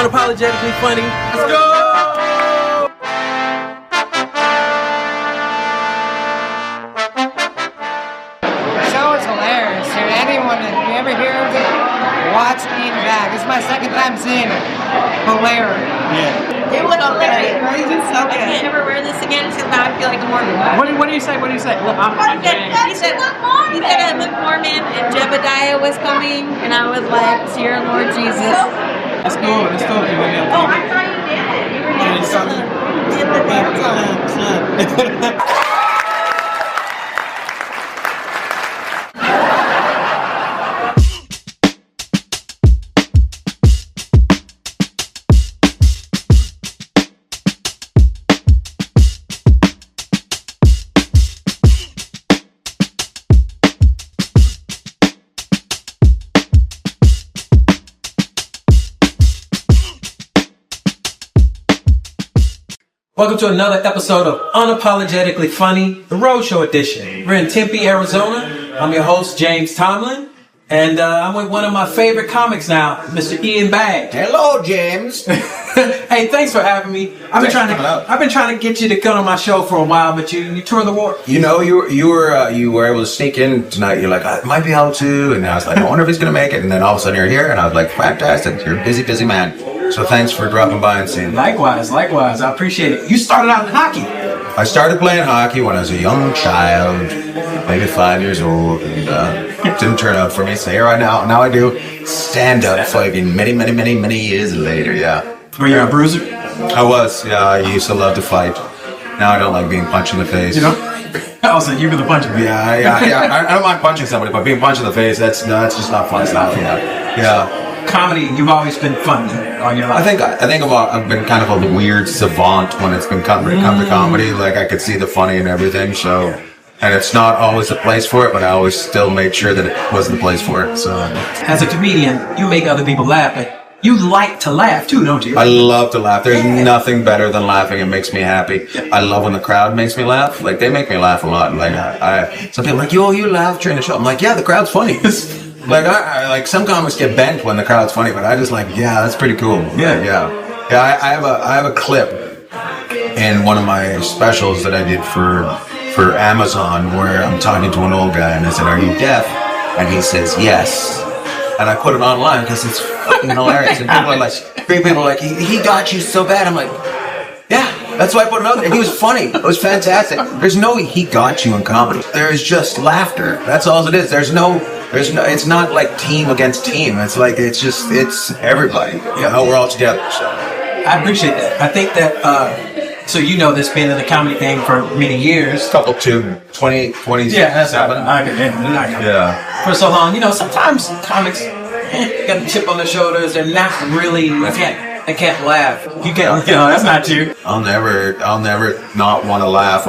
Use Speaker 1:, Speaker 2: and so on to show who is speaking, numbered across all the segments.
Speaker 1: Unapologetically Funny. Let's go!
Speaker 2: The show is hilarious, dude. Anyone, if you ever hear of it, watch Ian Bagg. This is my second time seeing it. Hilarious.
Speaker 3: It was hilarious.
Speaker 2: So
Speaker 3: I can't
Speaker 2: good.
Speaker 3: ever wear this again because now I feel like a Mormon.
Speaker 2: What do you say?
Speaker 3: He said I looked Mormon and Jebediah was coming, and I was like, dear Lord Jesus.
Speaker 2: That's cool. That's cool.
Speaker 3: Oh, I thought you did it. You were did the dance.
Speaker 1: Welcome to another episode of Unapologetically Funny, the Roadshow edition. We're in Tempe, Arizona. I'm your host, James Tomlin, and I'm with one of my favorite comics now, Mr. Ian Bagg.
Speaker 4: Hello, James.
Speaker 1: Hey, thanks for having me. I've been trying to get you to come on my show for a while, but you toured the world.
Speaker 4: You know, you were able to sneak in tonight. You're like, I might be able to, and I was like, I wonder if he's gonna make it. And then all of a sudden you're here, and I was like, fantastic. You're a busy man. So thanks for dropping by and seeing me.
Speaker 1: Likewise. I appreciate it. You started out in hockey.
Speaker 4: I started playing hockey when I was a young child, maybe 5 years old, and it didn't turn out for me. So here now I do stand-up fighting many years later. Yeah.
Speaker 1: Were you a bruiser?
Speaker 4: I was. Yeah, I used to love to fight. Now I don't like being punched in the face.
Speaker 1: You know? I was like, you were the puncher.
Speaker 4: Yeah. I don't mind punching somebody, but being punched in the face, that's just not fun stuff. Yeah.
Speaker 1: Comedy, you've always been funny all your life.
Speaker 4: I think I've been kind of a weird savant when it's been come to comedy. Like I could see the funny and everything. So, and it's not always the place for it, but I always still made sure that it was the place for it. So,
Speaker 1: as a comedian, you make other people laugh, but you like to laugh too, don't you?
Speaker 4: I love to laugh. There's nothing better than laughing. It makes me happy. I love when the crowd makes me laugh. Like they make me laugh a lot. Like some people are like, yo, you laugh during the show. I'm like, yeah, the crowd's funny. Like I like some comics get bent when the crowd's funny, but I just like, yeah, that's pretty cool. Yeah. I have a clip in one of my specials that I did for Amazon where I'm talking to an old guy and I said, "Are you deaf?" And he says, "Yes." And I put it online because it's fucking hilarious. And people are like, he got you so bad. I'm like, yeah, that's why I put it out there. He was funny. It was fantastic. There's no he got you in comedy. There is just laughter. That's all it is. There's no, it's not like team against team. It's like, it's everybody. You know, we're all together. So.
Speaker 1: I appreciate that. I think that, so you know this, been in the comedy thing for many years.
Speaker 4: Couple to 27.
Speaker 1: Yeah. For so long, you know, sometimes comics got a chip on their shoulders. They're not really, they can't laugh. You can't, you know, that's not you.
Speaker 4: I'll never not want to laugh.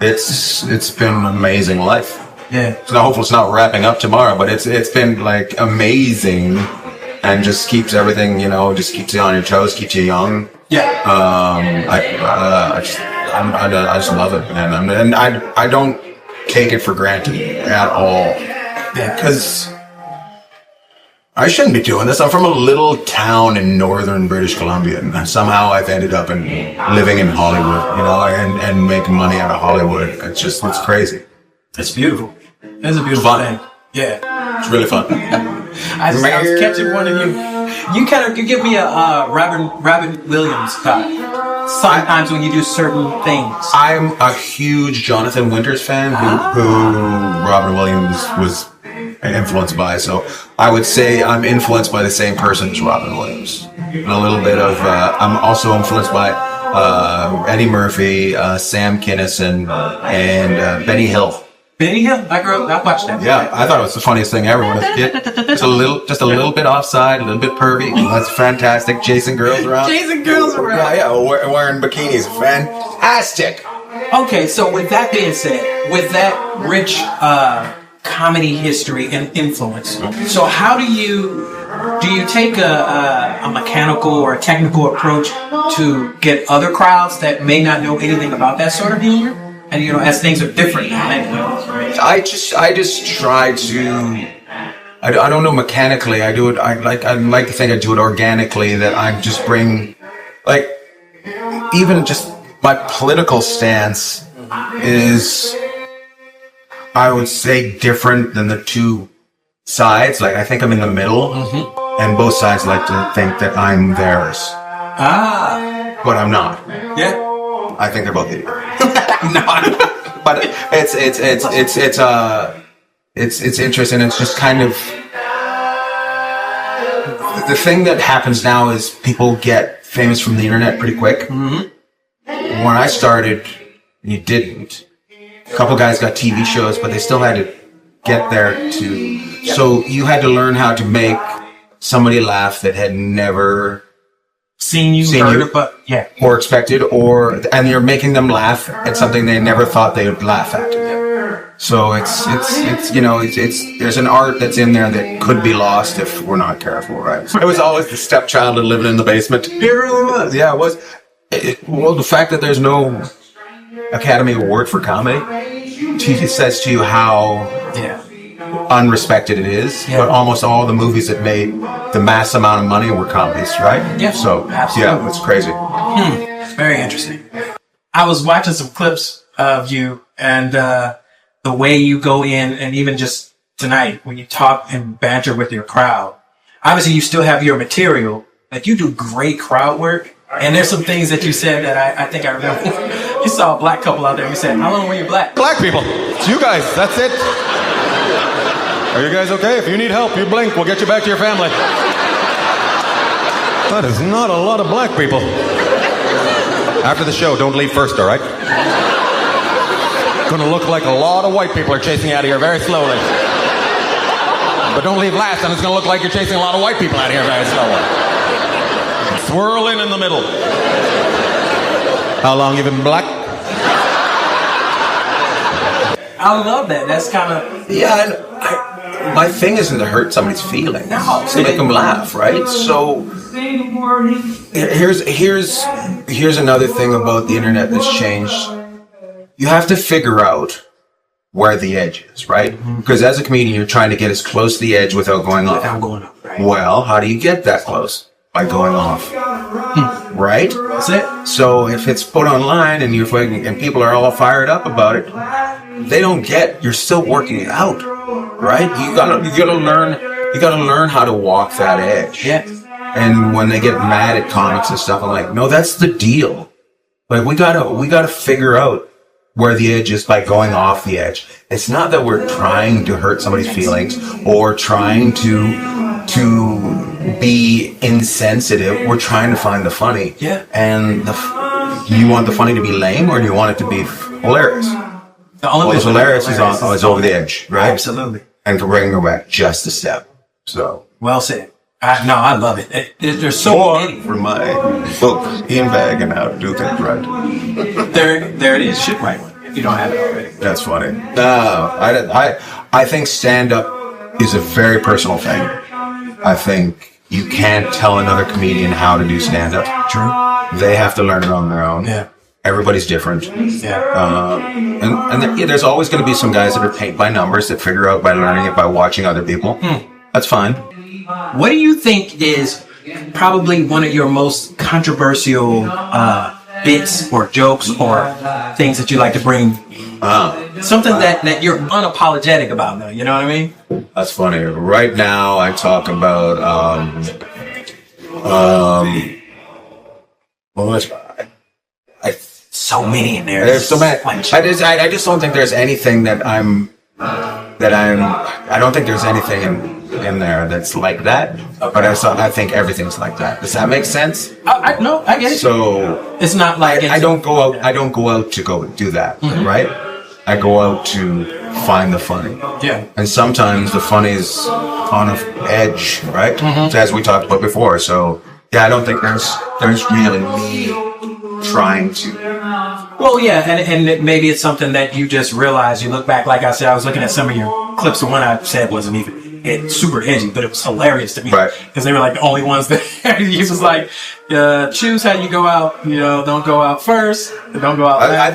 Speaker 4: It's been an amazing life.
Speaker 1: Yeah.
Speaker 4: So hopefully it's not wrapping up tomorrow, but it's been like amazing and just keeps everything, you know, just keeps you on your toes, keeps you young.
Speaker 1: Yeah.
Speaker 4: I just love it, man. And I don't take it for granted at all.
Speaker 1: Yeah.
Speaker 4: Because I shouldn't be doing this. I'm from a little town in northern British Columbia, and somehow I've ended up living in Hollywood, you know, and making money out of Hollywood. It's crazy.
Speaker 1: It's beautiful. It's a beautiful thing. Yeah.
Speaker 4: It's really fun.
Speaker 1: I was catching one of you. You give me a Robin Williams vibe. Sometimes when you do certain things.
Speaker 4: I'm a huge Jonathan Winters fan who Robin Williams was influenced by. So I would say I'm influenced by the same person as Robin Williams. And a little bit of, I'm also influenced by Eddie Murphy, Sam Kinison, and Benny Hill.
Speaker 1: Benny Hill? I watched that.
Speaker 4: Yeah, I thought it was the funniest thing ever when I was a kid. Just a little bit offside, a little bit pervy. That's fantastic. Chasing girls around. Yeah, wearing bikinis. Fantastic.
Speaker 1: Okay, so with that being said, with that rich comedy history and influence, so how do you take a mechanical or a technical approach to get other crowds that may not know anything about that sort of humor? And you know, as things are different now,
Speaker 4: I just try to I don't know mechanically. I do it. I like to think I do it organically. That I just bring, like, even just my political stance is, I would say, different than the two sides. Like, I think I'm in the middle, and both sides like to think that I'm theirs. But I'm not.
Speaker 1: Yeah.
Speaker 4: I think they're both idiots. No. But it's interesting. It's just kind of the thing that happens now is people get famous from the internet pretty quick. When I started, you didn't. A couple guys got TV shows, but they still had to get there too. So you had to learn how to make somebody laugh that had never
Speaker 1: seen you, but yeah,
Speaker 4: or expected, and you're making them laugh at something they never thought they would laugh at. So it's there's an art that's in there that could be lost if we're not careful, right? I was always the stepchild and living in the basement. It really was. Yeah, it was. Well, the fact that there's no Academy Award for comedy says to you how unrespected it is. But almost all the movies that made the mass amount of money were comedies, right?
Speaker 1: Yeah.
Speaker 4: So
Speaker 1: absolutely.
Speaker 4: It's crazy.
Speaker 1: Very interesting. I was watching some clips of you and the way you go in, and even just tonight when you talk and banter with your crowd. Obviously, you still have your material. Like, you do great crowd work. And there's some things that you said that I think I remember. You saw a black couple out there. You said, "How long were you black?"
Speaker 5: Black people. It's you guys. That's it. Are you guys okay? If you need help, you blink. We'll get you back to your family. That is not a lot of black people. After the show, don't leave first, all right? It's gonna look like a lot of white people are chasing you out of here very slowly. But don't leave last, and it's gonna look like you're chasing a lot of white people out of here very slowly. Swirling in the middle. How long you been black?
Speaker 1: I love that. That's kind of
Speaker 4: my thing isn't to hurt somebody's feelings.
Speaker 1: No,
Speaker 4: it's to make them laugh, right? So here's another thing about the internet that's changed. You have to figure out where the edge is, right? Because as a comedian, you're trying to get as close to the edge without going off.
Speaker 1: Right.
Speaker 4: Well, how do you get that close? By going off. Right?
Speaker 1: That's it.
Speaker 4: So if it's put online and and people are all fired up about it, they don't get you're still working it out. Right? You gotta learn how to walk that edge.
Speaker 1: Yeah.
Speaker 4: And when they get mad at comics and stuff, I'm like, no, that's the deal. Like, we gotta figure out where the edge is by going off the edge. It's not that we're trying to hurt somebody's feelings or trying to be insensitive. We're trying to find the funny.
Speaker 1: Yeah.
Speaker 4: And you want the funny to be lame, or do you want it to be hilarious?
Speaker 1: The only way
Speaker 4: hilarious is over the edge, right?
Speaker 1: Absolutely.
Speaker 4: And to bring her back just a step. So
Speaker 1: well said. I love it. There's so many.
Speaker 4: For my book, Ian Bagg and How to Do Things Right.
Speaker 1: There it is. Should write one if you don't have it already.
Speaker 4: That's funny. No, I think stand-up is a very personal thing. I think you can't tell another comedian how to do stand-up.
Speaker 1: True.
Speaker 4: They have to learn it on their own.
Speaker 1: Yeah.
Speaker 4: Everybody's different.
Speaker 1: Yeah.
Speaker 4: There's always going to be some guys that are paint by numbers that figure out by learning it by watching other people. That's fine.
Speaker 1: What do you think is probably one of your most controversial bits or jokes or things that you like to bring? Something that you're unapologetic about now, you know what I mean?
Speaker 4: That's funny. Right now I talk about
Speaker 1: so many in there.
Speaker 4: There's so many. I just don't think there's anything I don't think there's anything in there that's like that. Okay. But I think everything's like that. Does that make sense?
Speaker 1: No, I get it.
Speaker 4: So
Speaker 1: it's not like
Speaker 4: I don't go out. I don't go out to go do that. Right? I go out to find the funny.
Speaker 1: Yeah.
Speaker 4: And sometimes the funny is on an edge, right? As we talked about before. So yeah, I don't think there's really me trying to.
Speaker 1: Well, yeah, and maybe it's something that you just realize. You look back, like I said, I was looking at some of your clips. The one I said wasn't even super edgy, but it was hilarious to me.
Speaker 4: Right.
Speaker 1: Because they were like the only ones that he was like, choose how you go out. Don't go out first. Don't go out last.
Speaker 4: I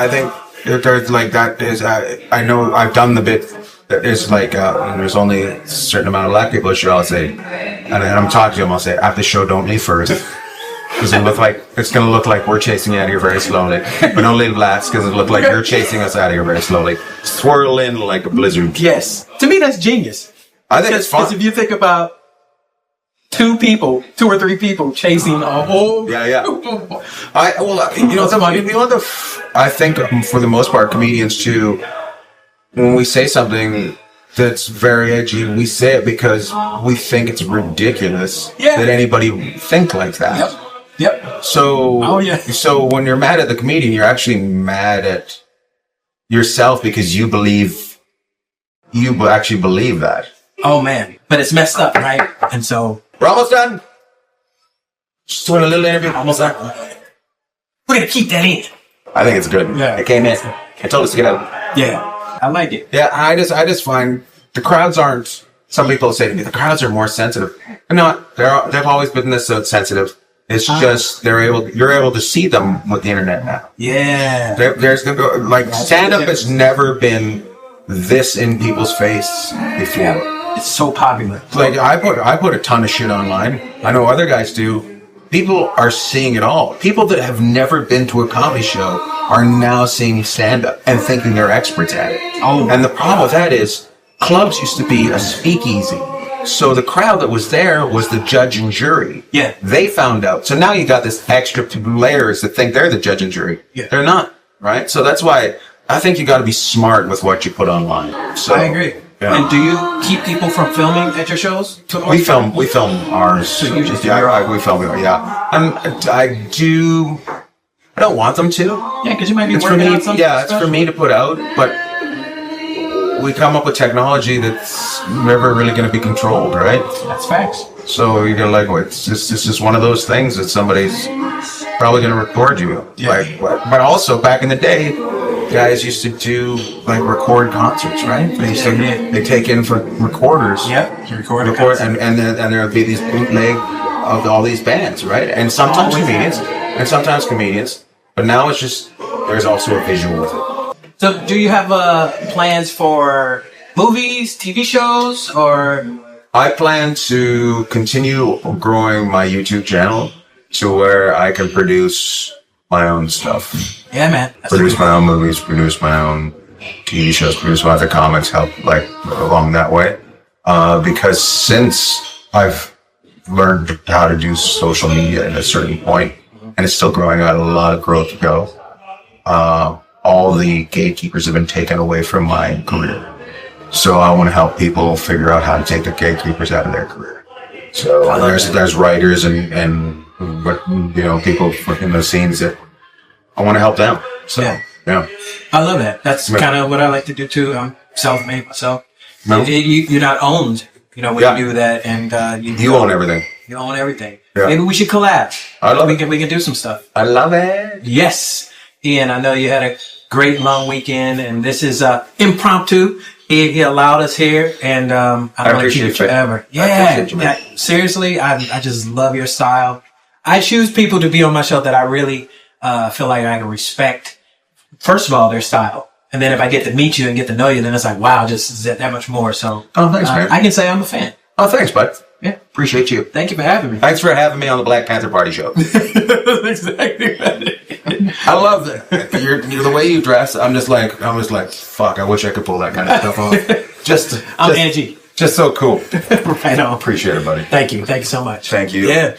Speaker 4: think there's like that is. I know I've done the bit It's like there's only a certain amount of black people at the show. I'll say, and I'm talking to them. I'll say, after the show, don't leave first. Because it's going to look like we're chasing you out of here very slowly. But don't leave last because it look like you're chasing us out of here very slowly. Swirl in like a blizzard.
Speaker 1: Yes. To me, that's genius.
Speaker 4: I think it's fun.
Speaker 1: Because if you think about two or three people chasing a whole...
Speaker 4: Yeah. I think for the most part, comedians too, when we say something that's very edgy, we say it because we think it's ridiculous that anybody would think like that.
Speaker 1: Yep.
Speaker 4: So, so when you're mad at the comedian, you're actually mad at yourself because you actually believe that.
Speaker 1: Oh man, but it's messed up, right? And so
Speaker 4: we're almost done. Just doing a little interview. Almost done.
Speaker 1: We're gonna keep that in.
Speaker 4: I think it's good.
Speaker 1: Yeah.
Speaker 4: It came in. It told us to get out.
Speaker 1: Yeah, I like it.
Speaker 4: Yeah, I just find the crowds aren't. Some people say to me, the crowds are more sensitive. They're not. They've always been this sensitive. It's just you're able to see them with the internet now.
Speaker 1: Yeah.
Speaker 4: There's like stand-up has never been this in people's face before.
Speaker 1: Yeah. It's so popular.
Speaker 4: Like I put a ton of shit online. I know other guys do. People are seeing it all. People that have never been to a comedy show are now seeing stand-up and thinking they're experts at it.
Speaker 1: Oh.
Speaker 4: And the problem with that is clubs used to be a speakeasy. So the crowd that was there was the judge and jury.
Speaker 1: Yeah.
Speaker 4: They found out. So now you got this extra two layers that think they're the judge and jury.
Speaker 1: Yeah.
Speaker 4: They're not, right? So that's why I think you got to be smart with what you put online. So
Speaker 1: I agree.
Speaker 4: Yeah.
Speaker 1: And do you keep people from filming at your shows?
Speaker 4: We film ours.
Speaker 1: So you just do
Speaker 4: we film it, yeah. I don't want them to.
Speaker 1: Yeah, because you might be
Speaker 4: It's for
Speaker 1: working
Speaker 4: me.
Speaker 1: on something
Speaker 4: Yeah, it's
Speaker 1: special.
Speaker 4: for me to put out, but we come up with technology that's never really going to be controlled, right?
Speaker 1: That's facts.
Speaker 4: So you're gonna it's just one of those things that somebody's probably going to record you.
Speaker 1: Yeah.
Speaker 4: But also back in the day, guys used to do like record concerts, right? They take in for recorders.
Speaker 1: Yep. You record
Speaker 4: And there would be these bootleg of all these bands, right? And sometimes comedians. But now it's just there's also a visual with it.
Speaker 1: So do you have plans for movies, TV shows, or?
Speaker 4: I plan to continue growing my YouTube channel to where I can produce my own stuff.
Speaker 1: Yeah, man.
Speaker 4: Produce my own movies, produce my own TV shows, produce my other comics, help like along that way. Because since I've learned how to do social media at a certain point, and it's still growing, I got a lot of growth to go. All the gatekeepers have been taken away from my career. So I want to help people figure out how to take the gatekeepers out of their career. So there's writers and people in the scenes that I want to help them. So yeah.
Speaker 1: I love that. That's kind of what I like to do too. I'm self-made myself.
Speaker 4: No.
Speaker 1: You're not owned, when you do that, and
Speaker 4: you own everything.
Speaker 1: You own everything.
Speaker 4: Yeah.
Speaker 1: Maybe we should collab.
Speaker 4: I love
Speaker 1: we can do some stuff.
Speaker 4: I love it.
Speaker 1: Yes. Ian, I know you had a great long weekend, and this is impromptu. He allowed us here, and I want to keep it forever. Yeah. Seriously, I just love your style. I choose people to be on my show that I really feel like I can respect. First of all, their style. And then if I get to meet you and get to know you, then it's like, wow, just that much more. So,
Speaker 4: thanks, man.
Speaker 1: I can say I'm a fan.
Speaker 4: Oh, thanks, bud.
Speaker 1: Yeah.
Speaker 4: Appreciate you.
Speaker 1: Thank you for having me.
Speaker 4: Thanks for having me on the Black Panther Party Show.
Speaker 1: Exactly right.
Speaker 4: I love that. You're the way you dress. I'm just like, fuck, I wish I could pull that kind of stuff off. I'm edgy. Just so cool.
Speaker 1: Right on.
Speaker 4: Appreciate it, buddy.
Speaker 1: Thank you. Thank you so much.
Speaker 4: Thank you.
Speaker 1: Yeah.